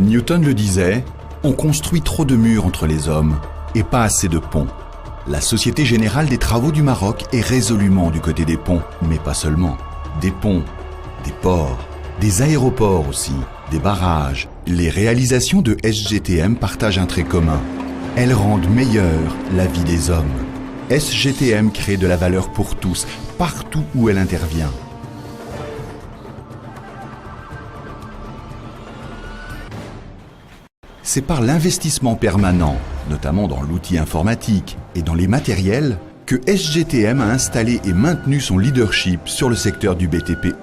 Newton le disait, on construit trop de murs entre les hommes et pas assez de ponts. La Société Générale des Travaux du Maroc est résolument du côté des ponts, mais pas seulement. Des ponts, des ports, des aéroports aussi, des barrages. Les réalisations de SGTM partagent un trait commun. Elles rendent meilleure la vie des hommes. SGTM crée de la valeur pour tous, partout où elle intervient. C'est par l'investissement permanent, notamment dans l'outil informatique et dans les matériels, que SGTM a installé et maintenu son leadership sur le secteur du BTP.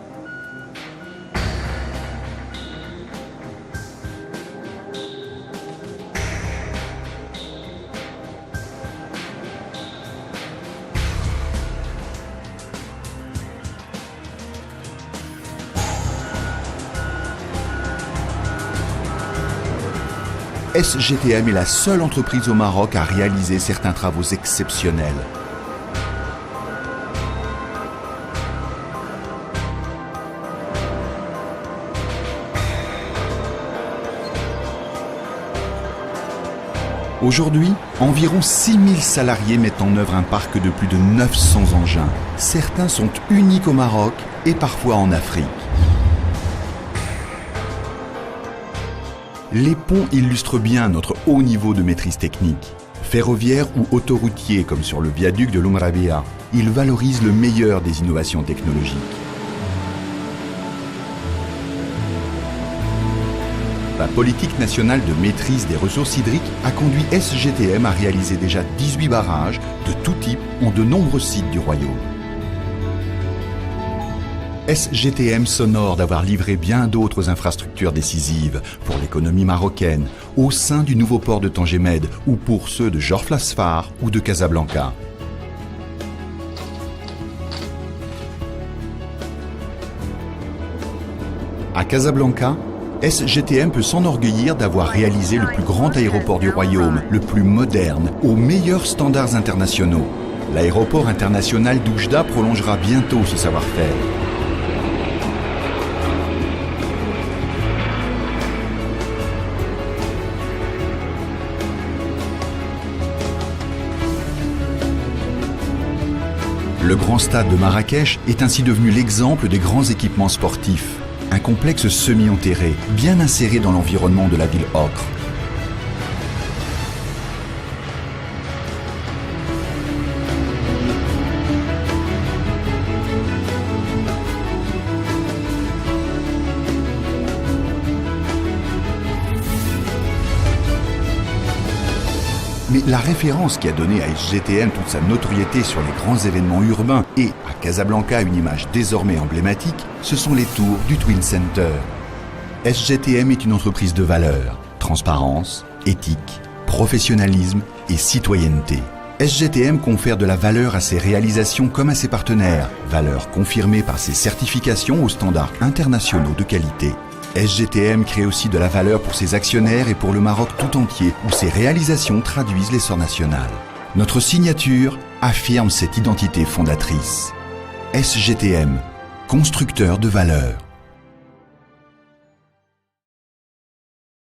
SGTM est la seule entreprise au Maroc à réaliser certains travaux exceptionnels. Aujourd'hui, environ 6000 salariés mettent en œuvre un parc de plus de 900 engins. Certains sont uniques au Maroc et parfois en Afrique. Les ponts illustrent bien notre haut niveau de maîtrise technique. Ferroviaire ou autoroutier comme sur le viaduc de l'Oum Rabia, ils valorisent le meilleur des innovations technologiques. La politique nationale de maîtrise des ressources hydriques a conduit SGTM à réaliser déjà 18 barrages de tout type en de nombreux sites du royaume. SGTM s'honore d'avoir livré bien d'autres infrastructures décisives pour l'économie marocaine au sein du nouveau port de Tangemed ou pour ceux de Jorf Lasfar ou de Casablanca. À Casablanca, SGTM peut s'enorgueillir d'avoir réalisé le plus grand aéroport du royaume, le plus moderne, aux meilleurs standards internationaux. L'aéroport international d'Oujda prolongera bientôt ce savoir-faire. Le grand stade de Marrakech est ainsi devenu l'exemple des grands équipements sportifs. Un complexe semi-enterré, bien inséré dans l'environnement de la ville ocre. Mais la référence qui a donné à SGTM toute sa notoriété sur les grands événements urbains et à Casablanca une image désormais emblématique, ce sont les tours du Twin Center. SGTM est une entreprise de valeur, transparence, éthique, professionnalisme et citoyenneté. SGTM confère de la valeur à ses réalisations comme à ses partenaires, valeur confirmée par ses certifications aux standards internationaux de qualité. SGTM crée aussi de la valeur pour ses actionnaires et pour le Maroc tout entier, où ses réalisations traduisent l'essor national. Notre signature affirme cette identité fondatrice. SGTM, constructeur de valeur.